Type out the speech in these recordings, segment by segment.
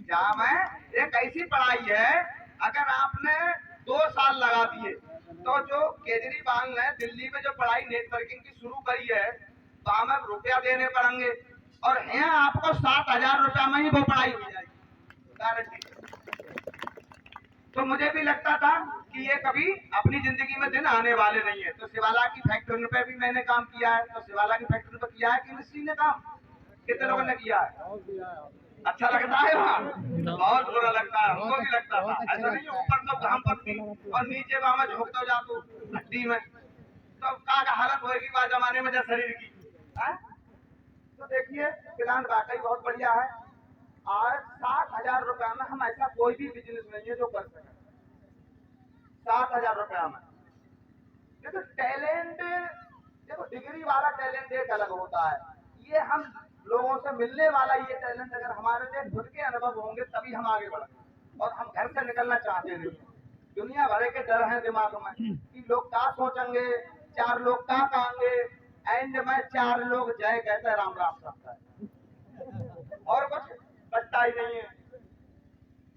जाम है। एक ऐसी पढ़ाई है, अगर आपने 2 साल लगा दिए तो जो केजरीवाल ने दिल्ली में जो पढ़ाई नेटवर्किंग की शुरू करी है, तो हमें रुपया देने पड़ेंगे और यहाँ आपको 7,000 रुपया में ही वो पढ़ाई हो जाएगी, गारंटी। तो मुझे भी लगता था कि ये कभी अपनी जिंदगी में दिन आने वाले नहीं है। तो शिवाला की फैक्ट्री पे भी मैंने काम किया है। तो शिवाला की फैक्ट्री पे किया है कि मिस्त्री ने काम, कितने लोगों ने किया है? अच्छा लगता है वहाँ? बहुत बुरा लगता है, हमको भी लगता था। ऐसा नहीं है ऊपर तो घाम पड़ती और नीचे वहां में झोंकता जातो हड्डी में, तो का हालत होगी वह जमाने में जब शरीर की है? तो देखिए प्लान वाकई बहुत बढ़िया है। और 7,000 रुपया में हम ऐसा कोई भी बिजनेस नहीं है जो कर सके 7,000 रुपया में। देखो टैलेंट, देखो डिग्री वाला टैलेंट एक अलग होता है, ये हम लोगों से मिलने वाला ये टैलेंट अगर हमारे लिए खुद के अनुभव होंगे तभी हम आगे बढ़ेंगे। और हम घर से निकलना चाहते नहीं, दुनिया भर के डर है दिमाग में कि लोग क्या सोचेंगे, 4 लोग क्या कहेंगे, एंड में 4 लोग जय कहते राम राम सकता है और कुछ बचता ही नहीं है,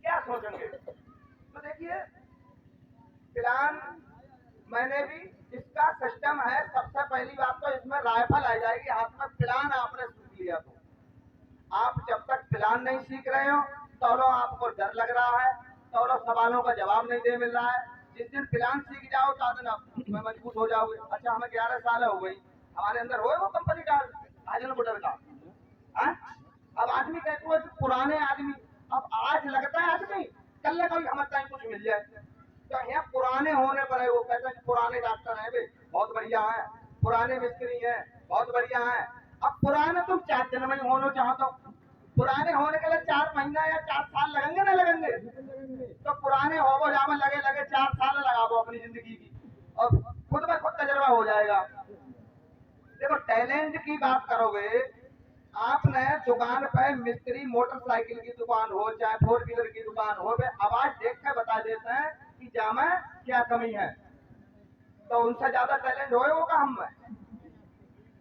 क्या सोचेंगे। तो देखिए प्लान मैंने भी, इसका सिस्टम है, सबसे पहली बात तो इसमें राइफल आ जाएगी हाथ में, प्लान आपने सीख लिया तो आप जब तक प्लान नहीं सीख रहे हो तो आपको डर लग रहा है, तो सवालों का जवाब नहीं दे मिल रहा है। जिस दिन प्लान सीख जाओ तो दिन आप मैं मजबूत हो जाओगे। अच्छा हमें 11 साल हो गई, हमारे अंदर हो वो कंपनी डाल भाजन बुटर का है? अब आदमी कहते हो पुराने आदमी, अब आज लगता है आदमी कल लगा हमारे टाइम कुछ मिल जाए, तो यहाँ पुराने होने पर है वो कहते हैं पुराने डॉक्टर है बे बहुत बढ़िया है, पुराने मिस्त्री है बहुत बढ़िया है। अब पुराने तुम 4 दिन में होना चाहते हो, पुराने होने के लिए 4 महीना या 4 साल लगेंगे ना लगेंगे, तो पुराने हो वो जामे लगे लगे 4 साल लगाओ अपनी जिंदगी की और खुद में खुद तजर्बा हो जाएगा। देखो टैलेंट की बात करोगे, आपने दुकान पे मिस्त्री मोटरसाइकिल की दुकान हो चाहे 4 व्हीलर की दुकान हो, वे आवाज देख कर बता देते हैं कि जामे क्या कमी है, तो उनसे ज्यादा टैलेंट होगा हम में,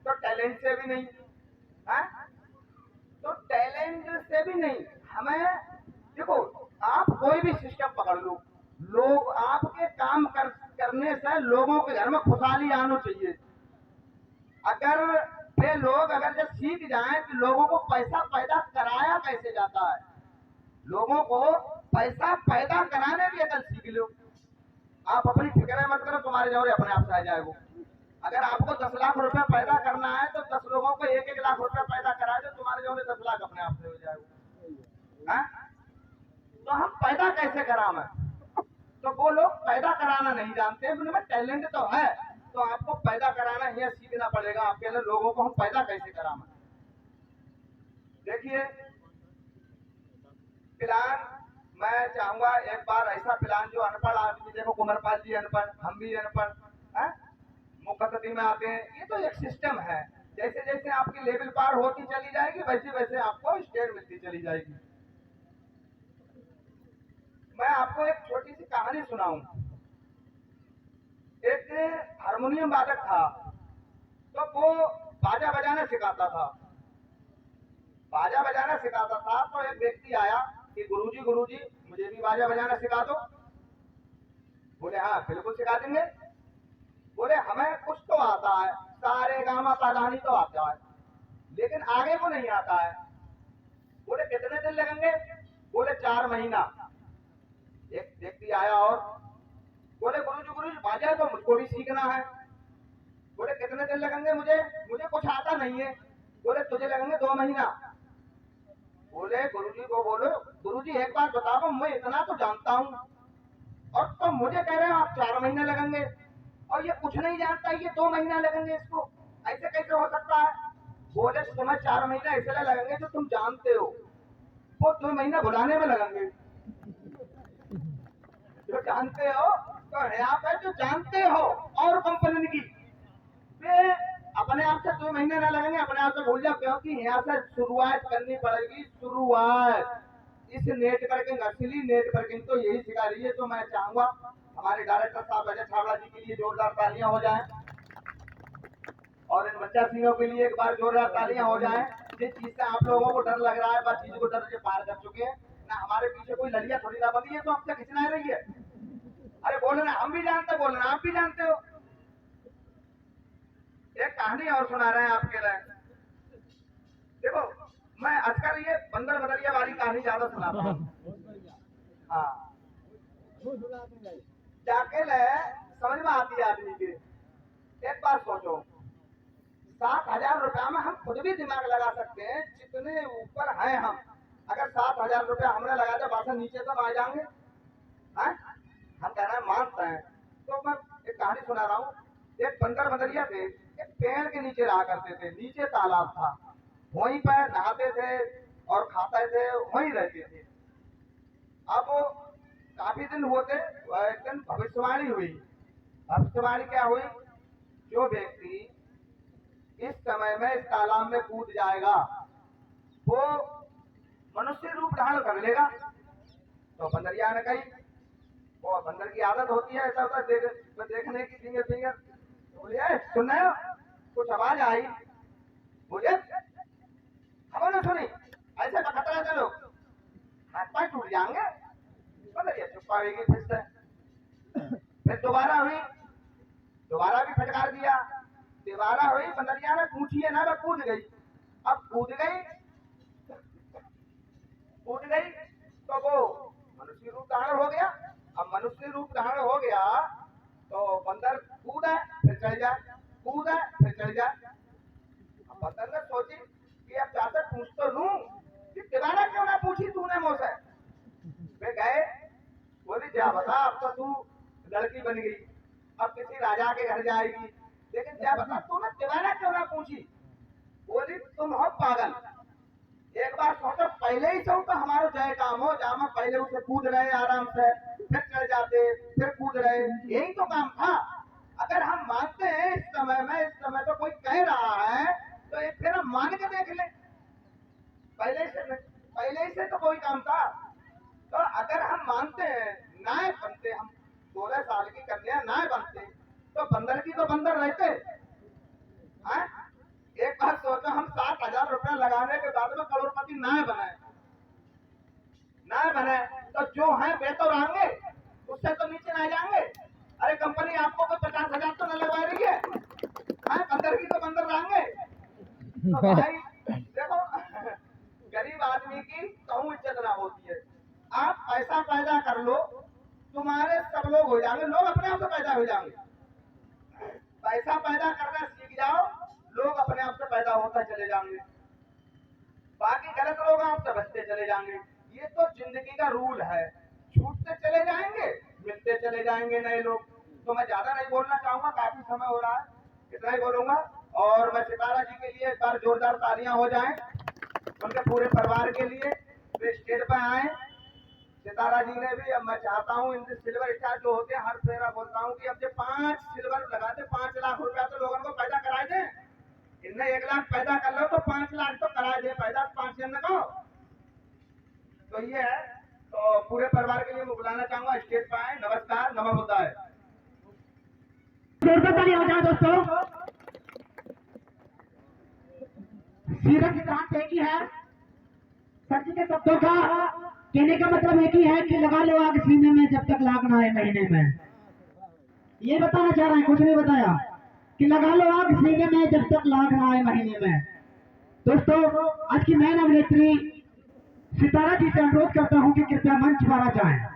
तो टैलेंट से भी नहीं है? तो टैलेंट से भी नहीं हमें। देखो आप कोई भी सिस्टम पकड़ लो, लोग आपके काम करने से लोगों के घर में खुशहाली आना चाहिए। अगर वे लोग अगर जब सीख जाएं कि लोगों को पैसा पैदा कराया कैसे जाता है, लोगों को पैसा पैदा कराने भी अगर सीख लो, आप अपनी फिक्र मत करो, तुम्हारे जोरे अपने आप से आ जाएगा। अगर आपको 10 लाख रुपया पैदा करना है तो 10 लोगों को 1-1 लाख रुपया पैदा करा दो, तुम्हारे जोरे 10 लाख अपने आप से हो जाएगा। तो हम पैदा कैसे करावे, तो वो लोग पैदा कराना नहीं जानते, उनमें टैलेंट तो है, तो आपको पैदा कराना यह सीखना पड़ेगा आपके लिए, लोगों को हम पैदा कैसे करावे। देखिए प्लान मैं चाहूंगा एक बार ऐसा प्लान जो अनपढ़ आदमी, देखो कुमारपाल जी अनपढ़, हम भी अनपढ़ है, मुकदमे में आते हैं, ये तो एक सिस्टम है। जैसे जैसे आपकी लेवल पार होती चली जाएगी वैसे वैसे आपको स्टेट मिलती चली जाएगी। मैं आपको एक छोटी सी कहानी सुनाऊं। एक हारमोनियम वादक था, तो वो बाजा बजाना सिखाता था, बाजा बजाना सिखाता था। तो एक व्यक्ति आया कि गुरुजी मुझे भी बाजा बजाना सिखा दो। बोले हाँ बिल्कुल सिखा देंगे। बोले हमें कुछ तो आता है, सारे गामा पाधानी तो आता है, लेकिन आगे को नहीं आता है। बोले कितने दिन लगेंगे? बोले 4 महीना। एक व्यक्ति आया और बोले गुरुजी बाजा तो मुझको भी सीखना है। बोले कितने दिन लगेंगे? मुझे कुछ आता नहीं है। बोले तुझे लगेंगे 2 महीना। बोले गुरुजी को बोलो गुरुजी एक बात बताओ, मैं इतना तो जानता हूँ और तो मुझे कह रहे हो आप 4 महीने लगेंगे, और ये कुछ नहीं जानता, ये 2 महीना लगेंगे, इसको ऐसे कैसे हो सकता है? बोले तुम्हें 4 महीना इसलिए लगेंगे जो तुम जानते हो, वो 2 महीना बुलाने में लगेंगे। जो जानते हो तो यहाँ पे जो जानते हो और कंपनी की वे अपने आप से 2 महीने ना लगेंगे, अपने आप से भूल जाओ, क्योंकि यहाँ से शुरुआत करनी पड़ेगी। शुरुआत इस नेटवर्किंग, असली नेटवर्किंग तो यही सिखा रही है। तो मैं चाहूंगा हमारे डायरेक्टर साहब अजय छाबड़ा जी के लिए जोरदार तालियां हो जाएं और इन बच्चा सिंहों के लिए एक बार जोरदार तालियां हो जाएं। जिस चीज से आप लोगों को डर लग रहा है, बस चीज को डर से पार कर चुके हैं। ना हमारे पीछे कोई लड़िया थोड़ी ना बनी है तो हमसे खिंचना रही है। अरे बोलना हम भी जानते, बोलना आप भी जानते हो। एक कहानी और सुना रहे हैं आपके लिए। देखो मैं अक्सर ये बंदर बदरिया वाली कहानी ज्यादा सुनाता हूँ। हाँ जाके ले समझ में आती है आदमी के। एक बार सोचो 7,000 रुपया में हम खुद भी दिमाग लगा सकते हैं जितने ऊपर हैं हम। अगर 7,000 रुपया हमने लगा दिया बासा नीचे तो आ जाएंगे। हम कह रहे हैं मानते हैं। तो मैं एक कहानी सुना रहा हूँ। एक बंदर बदरिया थे, एक पेड़ के नीचे रहा करते थे, नीचे तालाब था, वहीं पर नहाते थे और खाते थे, वहीं रहते थे। अब काफी दिन होते एक दिन भविष्यवाणी हुई। भविष्यवाणी क्या हुई? जो व्यक्ति इस समय में इस तालाब में कूद जाएगा वो मनुष्य रूप धारण कर लेगा। तो बंदरिया ने कही, वो बंदर की आदत होती है ऐसा होता देखने की, फिंगर फिंगर बोलिए सुन रहे हो? कुछ आवाज आई, बोले खबर न सुनी, ऐसे खतरा चलो हाथ पांव टूट जाएंगे। बंदरिया चुप पाएगी। फिर दोबारा हुई, दोबारा भी फटकार दिया, दोबारा हुई। बंदरिया ने पूछिए ना, मैं कूद गई। अब कूद गई तो वो मनुष्य रूप धारण हो गया। अब मनुष्य रूप धारण हो गया तो बंदर कूदा फिर चढ़ जाए, कूदा फिर चढ़ जाए। अब बंदर ने सोची कि अब जाकर पूछ तो लूं कि दोबारा क्यों ना पूछी तूने मुझसे। वे गए, बोली जा बता अब तो तू लड़की बन गई, अब किसी राजा के घर जाएगी, लेकिन क्या बता तूने दोबारा क्यों ना पूछी। बोली तुम हो पागल, एक बार सोचो पहले ही सो तो हमारा जय काम हो, जहाँ पहले उसे कूद रहे आराम से, फिर चढ़ जाते, फिर कूद रहे, यही तो काम था। अगर हम मानते हैं इस समय तो कोई कह रहा है तो एक फिर हम मान के देख ले। पहले से तो कोई काम था। तो अगर हम मानते हैं नाय बनते, हम 16 साल की कन्या नाय बनते तो बंदर की तो बंदर रहते। एक बार सोचो हम 7,000 रुपया लगाने के बाद में करोड़पति ना बने तो जो है बेहतर आएंगे, उससे तो नीचे ना जाएंगे। अरे कंपनी आपको कोई 50,000 तो न लगवा रही है, बंदर की तो बंदर रहेंगे। तो भाई देखो गरीब आदमी की कहूँ इज्जत ना होती है। आप पैसा पैदा कर लो, तुम्हारे सब लोग हो जाएंगे, लोग अपने आप से पैदा हो जाएंगे। पैसा पैदा करना सीख जाओ, लोग अपने आप से पैदा होता चले जाएंगे, बाकी गलत लोग आपसे बचते चले जाएंगे। ये तो जिंदगी का रूल है, छूटते चले जाएंगे, मिलते चले जाएंगे नए लोग। तो मैं ज्यादा नहीं बोलना चाहूंगा, काफी समय हो रहा है, इतना ही बोलूंगा। और मैं सितारा जी के लिए एक बार जोरदार तालियां हो जाएं, उनके पूरे परिवार के लिए। वे स्टेज पर आए, सितारा जी ने भी। अब मैं चाहता हूँ इनसे सिल्वर स्टार जो होते हैं, हर फेरा बोलता हूँ कि अब जो 5 सिल्वर लगाते 5 लाख रुपया तो लोगों को पैदा कराए दें। इनने 1 लाख पैदा कर लो तो 5 लाख तो करा दे पैदा 5 जन को। तो ये है, तो पूरे परिवार के लिए मैं बुलाना चाहूंगा, स्टेज पर आए। नमस्कार, नमः बुद्धाय। दोस्तों सीरत सिद्धांत एक ही है, सच के शब्दों का कहने का मतलब एक ही है कि लगा लो आग सीने में जब तक लाग ना आए महीने में। ये बताना चाह रहे हैं, कुछ नहीं बताया कि लगा लो आग सीने में जब तक लाग ना आए महीने में। दोस्तों आज की मैन अभिनेत्री सितारा जी से अनुरोध करता हूं कि कृपया मंच पर आ जाएं।